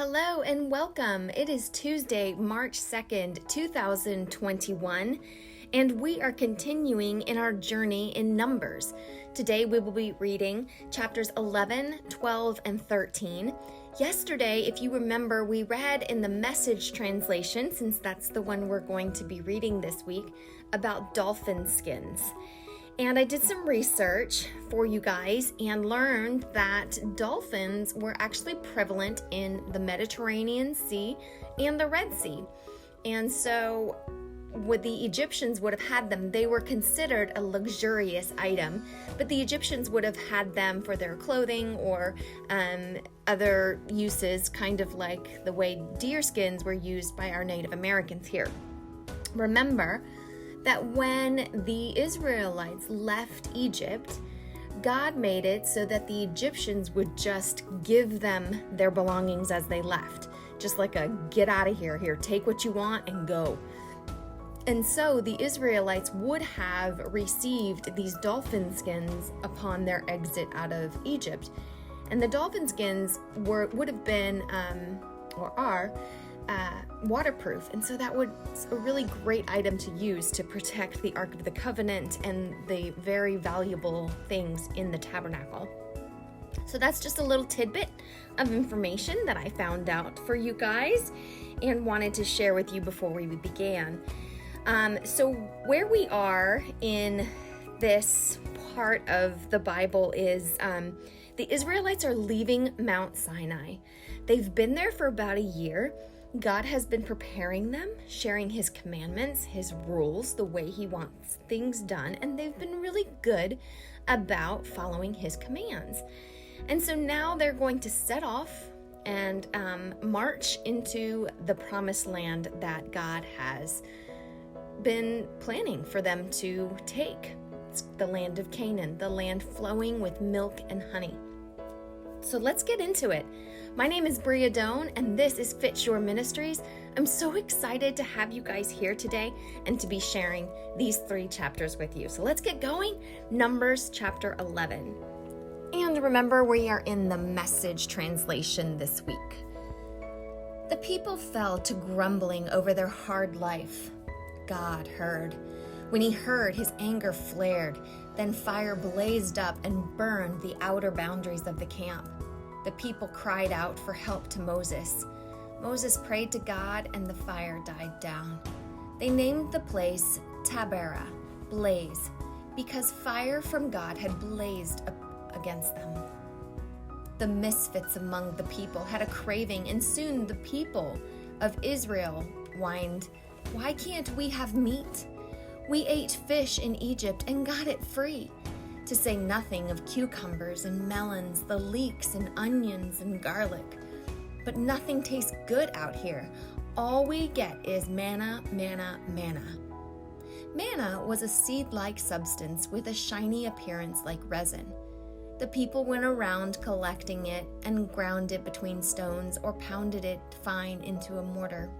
Hello and welcome. It is Tuesday, March 2nd, 2021, and we are continuing in our journey in Numbers. Today we will be reading chapters 11, 12, and 13. Yesterday, if you remember, we read in the Message translation, since that's the one we're going to be reading this week, about dolphin skins. And I did some research for you guys and learned that dolphins were actually prevalent in the Mediterranean Sea and the Red Sea. And so what the Egyptians would have had them, they were considered a luxurious item, but the Egyptians would have had them for their clothing or other uses, kind of like the way deer skins were used by our Native Americans here. Remember that when the Israelites left Egypt, God made it so that the Egyptians would just give them their belongings as they left. Just like a get out of here, take what you want and go. And so the Israelites would have received these dolphin skins upon their exit out of Egypt. And the dolphin skins would have been, or are, waterproof, and so that was a really great item to use to protect the Ark of the Covenant and the very valuable things in the tabernacle. So that's just a little tidbit of information that I found out for you guys and wanted to share with you before we began. So where we are in this part of the Bible is the Israelites are leaving Mount Sinai. They've been there for about a year. God has been preparing them, sharing his commandments, his rules, the way he wants things done, and they've been really good about following his commands. And so now they're going to set off and march into the promised land that God has been planning for them to take. It's the land of Canaan, the land flowing with milk and honey. So let's get into it. My name is Bria Doan, and this is Fit Shore Ministries. I'm so excited to have you guys here today and to be sharing these 3 chapters with you. So let's get going. Numbers chapter 11. And remember, we are in the Message translation this week. The people fell to grumbling over their hard life. God heard. When he heard, his anger flared. Then fire blazed up and burned the outer boundaries of the camp. The people cried out for help to Moses. Moses prayed to God, and the fire died down. They named the place Taberah, blaze, because fire from God had blazed up against them. The misfits among the people had a craving, and soon the people of Israel whined, "Why can't we have meat? We ate fish in Egypt and got it free." To say nothing of cucumbers and melons, the leeks and onions and garlic. But nothing tastes good out here. All we get is manna, manna, manna. Manna was a seed-like substance with a shiny appearance like resin. The people went around collecting it and ground it between stones or pounded it fine into a mortar.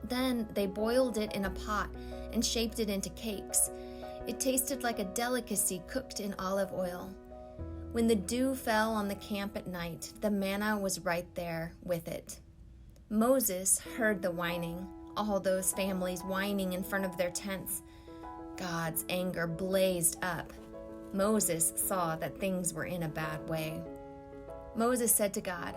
Then they boiled it in a pot and shaped it into cakes. It tasted like a delicacy cooked in olive oil. When the dew fell on the camp at night, the manna was right there with it. Moses heard the whining, all those families whining in front of their tents. God's anger blazed up. Moses saw that things were in a bad way. Moses said to God,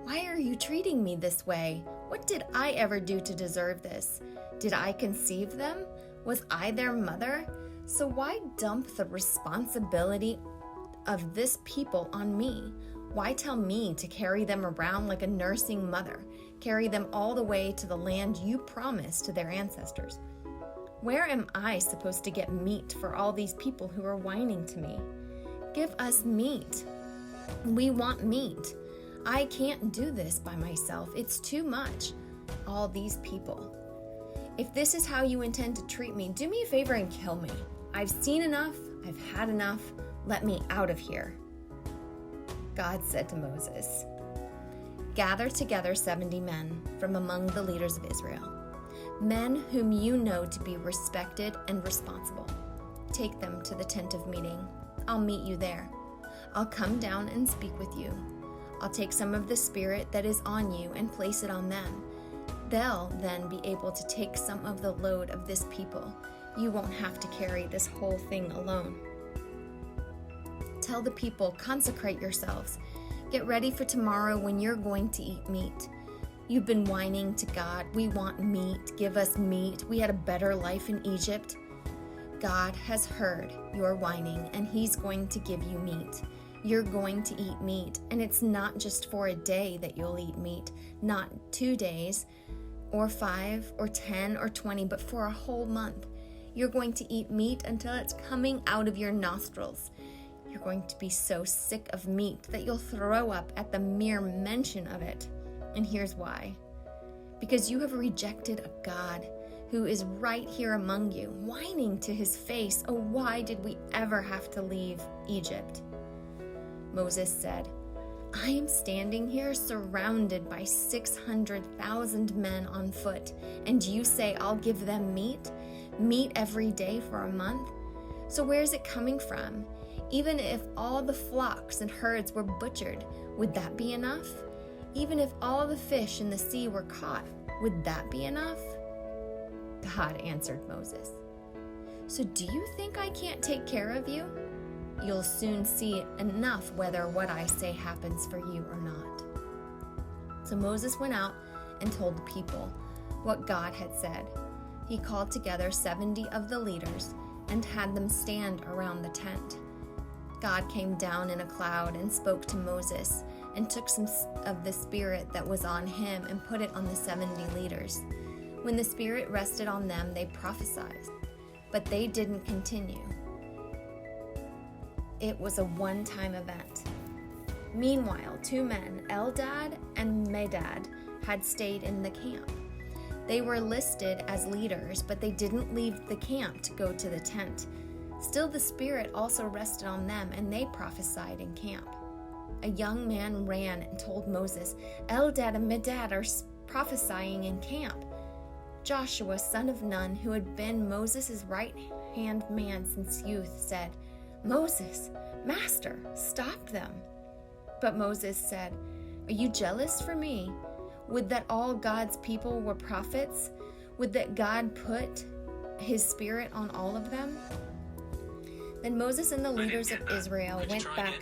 "Why are you treating me this way? What did I ever do to deserve this? Did I conceive them? Was I their mother? So why dump the responsibility of this people on me? Why tell me to carry them around like a nursing mother, carry them all the way to the land you promised to their ancestors? Where am I supposed to get meat for all these people who are whining to me? Give us meat. We want meat. I can't do this by myself. It's too much. All these people. If this is how you intend to treat me, do me a favor and kill me. I've seen enough. I've had enough. Let me out of here." God said to Moses, "Gather together 70 men from among the leaders of Israel, men whom you know to be respected and responsible. Take them to the tent of meeting. I'll meet you there. I'll come down and speak with you. I'll take some of the Spirit that is on you and place it on them. They'll then be able to take some of the load of this people. You won't have to carry this whole thing alone. Tell the people, consecrate yourselves. Get ready for tomorrow when you're going to eat meat. You've been whining to God, we want meat, give us meat. We had a better life in Egypt. God has heard your whining, and He's going to give you meat. You're going to eat meat, and it's not just for a day that you'll eat meat, not 2 days, or 5, or 10, or 20, but for a whole month. You're going to eat meat until it's coming out of your nostrils. You're going to be so sick of meat that you'll throw up at the mere mention of it. And here's why. Because you have rejected a God who is right here among you, whining to His face, "Oh, why did we ever have to leave Egypt?" Moses said, "I am standing here surrounded by 600,000 men on foot, and you say I'll give them meat every day for a month? So where's it coming from? Even if all the flocks and herds were butchered, would that be enough? Even if all the fish in the sea were caught, would that be enough?" God answered Moses, "So do you think I can't take care of you? You'll soon see enough whether what I say happens for you or not." So Moses went out and told the people what God had said. He called together 70 of the leaders and had them stand around the tent. God came down in a cloud and spoke to Moses and took some of the Spirit that was on him and put it on the 70 leaders. When the Spirit rested on them, they prophesied, but they didn't continue. It was a one-time event. Meanwhile, 2 men, Eldad and Medad, had stayed in the camp. They were listed as leaders, but they didn't leave the camp to go to the tent. Still, the Spirit also rested on them, and they prophesied in camp. A young man ran and told Moses, "Eldad and Medad are prophesying in camp." Joshua, son of Nun, who had been Moses' right-hand man since youth, said, "Moses, Master, stop them." But Moses said, "Are you jealous for me? Would that all God's people were prophets? Would that God put His Spirit on all of them?" Then Moses and the leaders of Israel went back.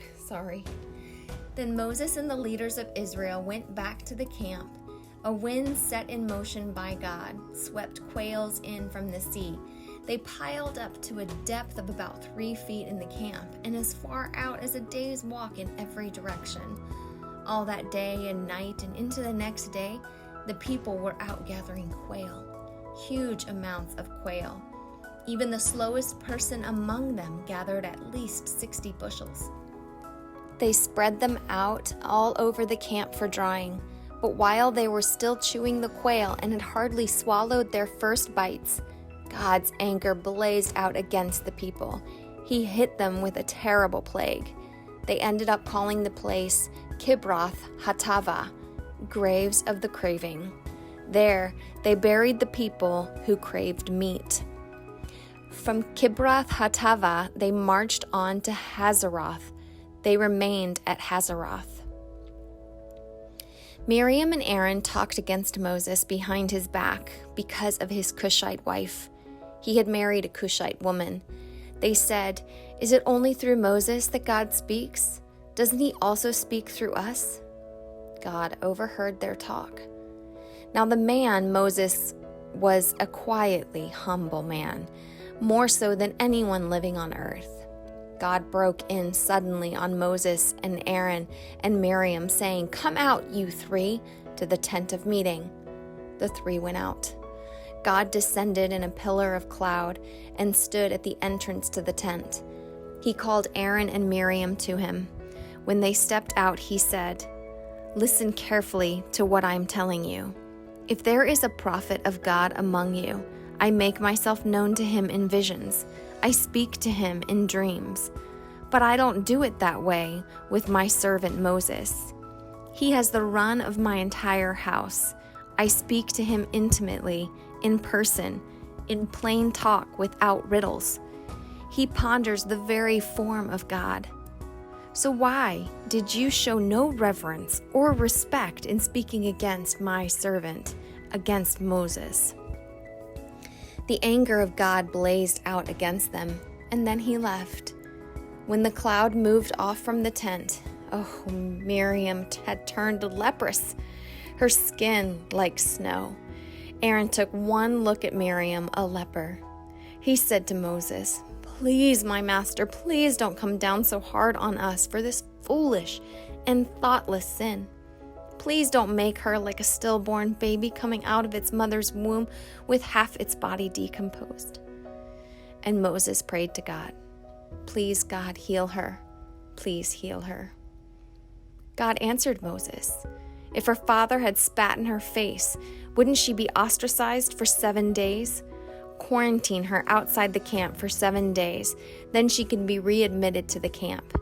Then Moses and the leaders of Israel went back to the camp. A wind set in motion by God swept quails in from the sea. They piled up to a depth of about 3 feet in the camp and as far out as a day's walk in every direction. All that day and night and into the next day, the people were out gathering quail, huge amounts of quail. Even the slowest person among them gathered at least 60 bushels. They spread them out all over the camp for drying. But while they were still chewing the quail and had hardly swallowed their first bites, God's anger blazed out against the people. He hit them with a terrible plague. They ended up calling the place Kibroth Hattaavah, graves of the craving. There, they buried the people who craved meat. From Kibroth Hattaavah, they marched on to Hazeroth. They remained at Hazeroth. Miriam and Aaron talked against Moses behind his back because of his Cushite wife. He had married a Cushite woman. They said, "Is it only through Moses that God speaks? Doesn't He also speak through us?" God overheard their talk. Now the man, Moses, was a quietly humble man, more so than anyone living on earth. God broke in suddenly on Moses and Aaron and Miriam, saying, "Come out, you 3, to the tent of meeting." The 3 went out. God descended in a pillar of cloud and stood at the entrance to the tent. He called Aaron and Miriam to him. When they stepped out, he said, "Listen carefully to what I am telling you. If there is a prophet of God among you, I make myself known to him in visions. I speak to him in dreams. But I don't do it that way with my servant Moses. He has the run of my entire house. I speak to him intimately, in person, in plain talk without riddles. He ponders the very form of God. So why did you show no reverence or respect in speaking against my servant, against Moses?" The anger of God blazed out against them, and then he left. When the cloud moved off from the tent, Miriam had turned leprous, her skin like snow. Aaron took one look at Miriam, a leper. He said to Moses, "Please, my master, please don't come down so hard on us for this foolish and thoughtless sin. Please don't make her like a stillborn baby coming out of its mother's womb with half its body decomposed." And Moses prayed to God, "Please, God, heal her. Please heal her." God answered Moses, "If her father had spat in her face, wouldn't she be ostracized for 7 days? Quarantine her outside the camp for 7 days, then she can be readmitted to the camp."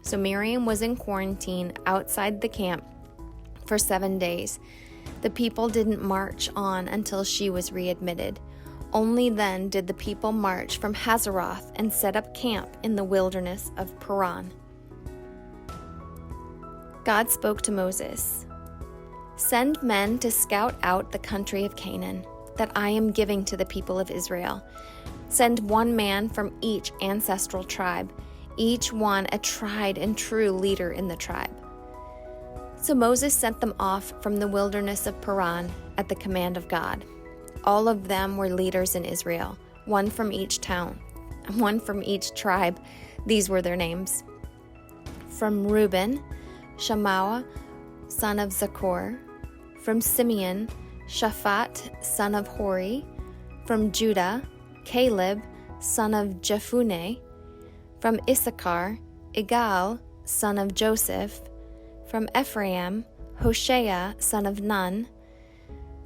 So Miriam was in quarantine outside the camp for 7 days. The people didn't march on until she was readmitted. Only then did the people march from Hazeroth and set up camp in the wilderness of Paran. God spoke to Moses, "Send men to scout out the country of Canaan that I am giving to the people of Israel. Send one man from each ancestral tribe, each one a tried and true leader in the tribe." So Moses sent them off from the wilderness of Paran at the command of God. All of them were leaders in Israel, one from each town, one from each tribe. These were their names. From Reuben, Shammah, son of Zaccur. From Simeon, Shaphat, son of Hori. From Judah, Caleb, son of Jephunneh. From Issachar, Igal, son of Joseph. From Ephraim, Hoshea, son of Nun.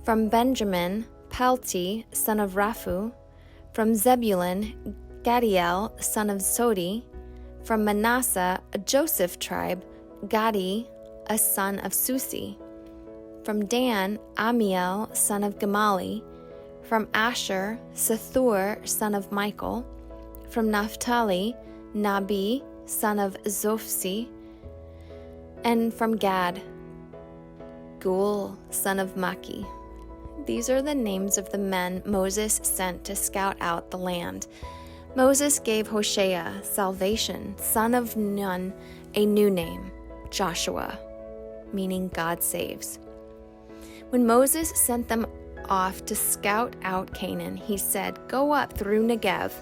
From Benjamin, Palti, son of Raphu. From Zebulun, Gadiel, son of Sodi. From Manasseh, a Joseph tribe, Gadi, a son of Susi. From Dan, Amiel, son of Gamali. From Asher, Sethur, son of Michael. From Naphtali, Nabi, son of Zophsi. And from Gad, Gul, son of Maki. These are the names of the men Moses sent to scout out the land. Moses gave Hoshea, Salvation, son of Nun, a new name, Joshua, meaning God saves. When Moses sent them off to scout out Canaan, he said, "Go up through Negev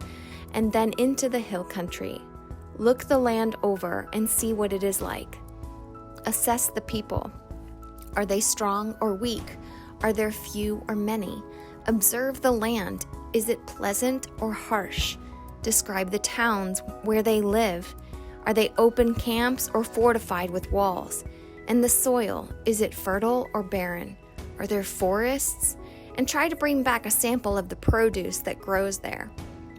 and then into the hill country. Look the land over and see what it is like. Assess the people. Are they strong or weak? Are there few or many? Observe the land. Is it pleasant or harsh? Describe the towns where they live. Are they open camps or fortified with walls? And the soil, is it fertile or barren? Are there forests? And try to bring back a sample of the produce that grows there.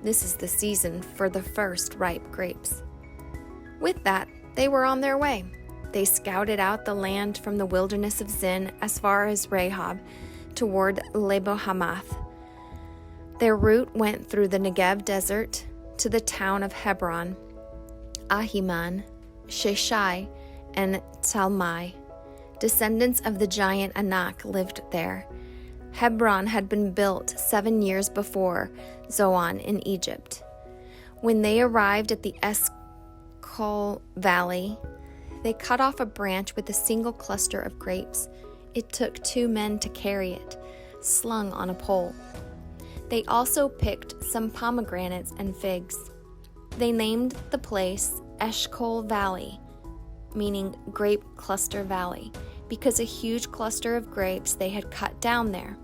This is the season for the first ripe grapes." With that, they were on their way. They scouted out the land from the wilderness of Zin as far as Rahab, toward Lebo Hamath. Their route went through the Negev desert to the town of Hebron. Ahiman, Sheshai, and Talmai, descendants of the giant Anak, lived there. Hebron had been built 7 years before Zoan in Egypt. When they arrived at the Eshcol Valley, they cut off a branch with a single cluster of grapes. It took 2 men to carry it, slung on a pole. They also picked some pomegranates and figs. They named the place Eshcol Valley, meaning Grape Cluster Valley, because a huge cluster of grapes they had cut down there.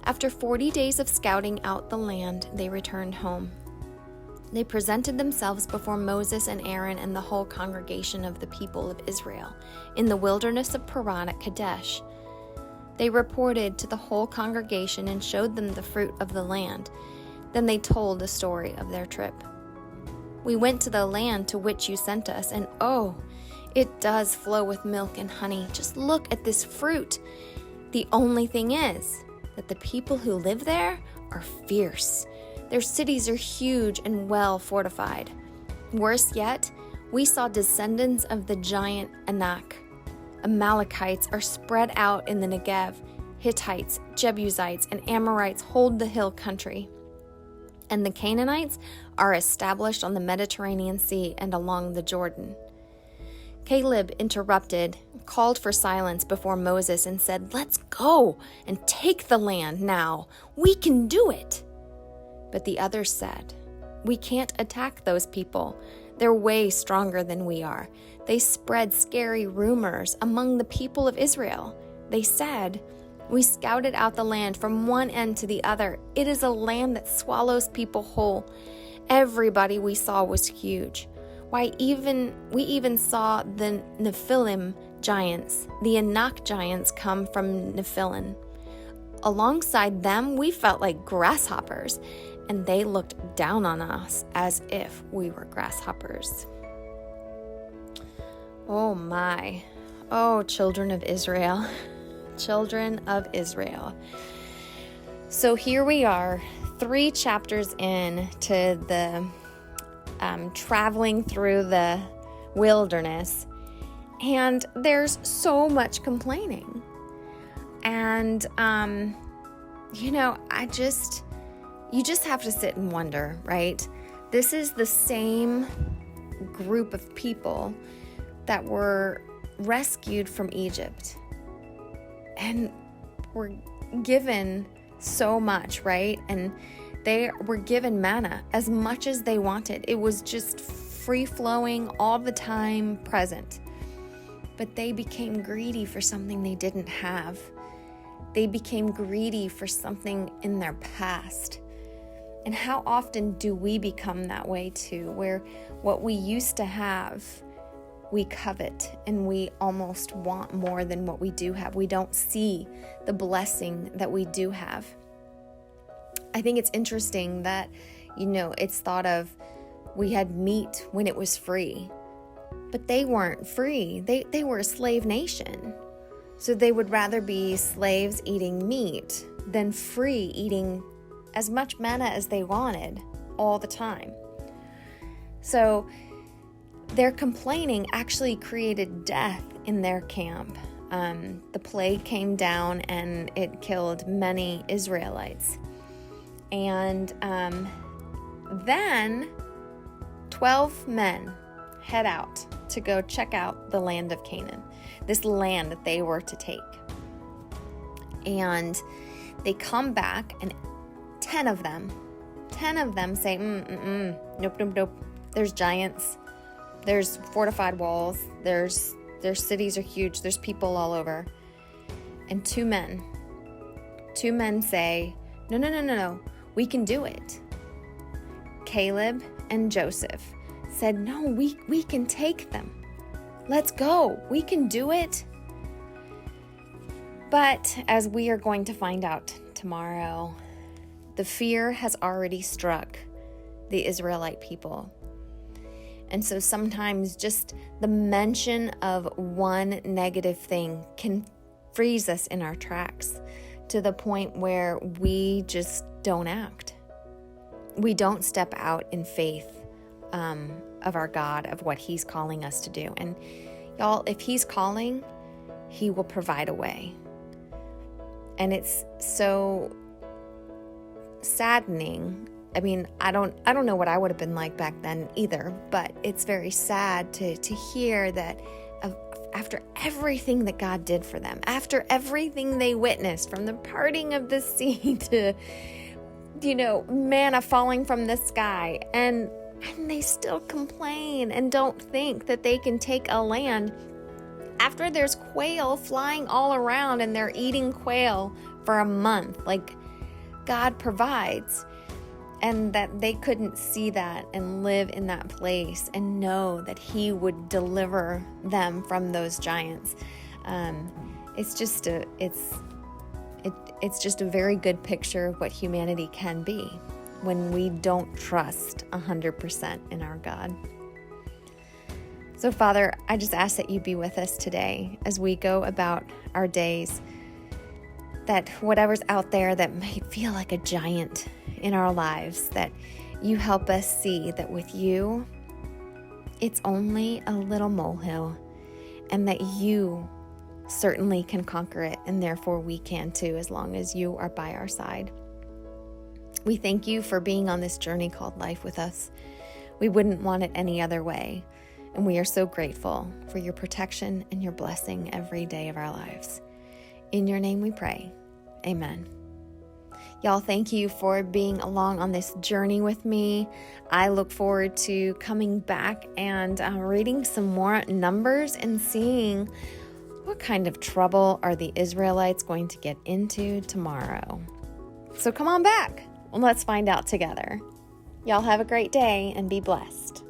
After 40 days of scouting out the land, they returned home. They presented themselves before Moses and Aaron and the whole congregation of the people of Israel in the wilderness of Paran at Kadesh. They reported to the whole congregation and showed them the fruit of the land. Then they told the story of their trip. "We went to the land to which you sent us, and oh, it does flow with milk and honey. Just look at this fruit. The only thing is that the people who live there are fierce. Their cities are huge and well fortified. Worse yet, We saw descendants of the giant Anak. Amalekites are spread out in the Negev. Hittites, Jebusites, and Amorites hold the hill country. And the Canaanites are established on the Mediterranean Sea and along the Jordan. Caleb interrupted, called for silence before Moses, and said, "Let's go and take the land now. We can do it." But the others said, "We can't attack those people. They're way stronger than we are. They spread scary rumors among the people of Israel. They said, 'We scouted out the land from one end to the other. It is a land that swallows people whole. Everybody we saw was huge. We even saw the Nephilim giants, the Anak giants come from Nephilim. Alongside them, we felt like grasshoppers, and they looked down on us as if we were grasshoppers.'" Oh my. Oh, children of Israel. Children of Israel. So here we are, 3 chapters in to the traveling through the wilderness, and there's so much complaining. And, you just have to sit and wonder, right? This is the same group of people that were rescued from Egypt and were given so much, right? And they were given manna as much as they wanted. It was just free-flowing, all the time present. But they became greedy for something they didn't have. They became greedy for something in their past. And how often do we become that way too, where what we used to have, we covet and we almost want more than what we do have. We don't see the blessing that we do have. I think it's interesting that, it's thought of we had meat when it was free, but they weren't free. They were a slave nation. So they would rather be slaves eating meat than free eating as much manna as they wanted all the time. So their complaining actually created death in their camp. The plague came down and it killed many Israelites. And then 12 men head out to go check out the land of Canaan, this land that they were to take. And they come back, and 10 of them say, nope. There's giants. There's fortified walls. Their cities are huge. There's people all over. And two men say, no. We can do it. Caleb and Joseph said, no, we can take them. Let's go. We can do it. But as we are going to find out tomorrow, the fear has already struck the Israelite people. And so sometimes just the mention of one negative thing can freeze us in our tracks to the point where we just don't act. We don't step out in faith of our God, of what He's calling us to do. And y'all, if He's calling, He will provide a way. And it's so saddening. I mean, I don't know what I would have been like back then either, but it's very sad to hear that after everything that God did for them, after everything they witnessed, from the parting of the sea to, manna falling from the sky, and they still complain and don't think that they can take a land after there's quail flying all around and they're eating quail for a month. Like, God provides. And that they couldn't see that and live in that place and know that He would deliver them from those giants. It's just a very good picture of what humanity can be when we don't trust 100% in our God. So, Father, I just ask that You be with us today as we go about our days, that whatever's out there that might feel like a giant in our lives, that You help us see that with You, it's only a little molehill, and that you certainly can conquer it, and therefore we can too, as long as you are by our side. We thank you for being on this journey called life with us. We wouldn't want it any other way, and we are so grateful for your protection and your blessing every day of our lives. In your name we pray. Amen. Y'all, thank you for being along on this journey with me. I look forward to coming back and reading some more Numbers and seeing what kind of trouble are the Israelites going to get into tomorrow. So come on back. Let's find out together. Y'all have a great day and be blessed.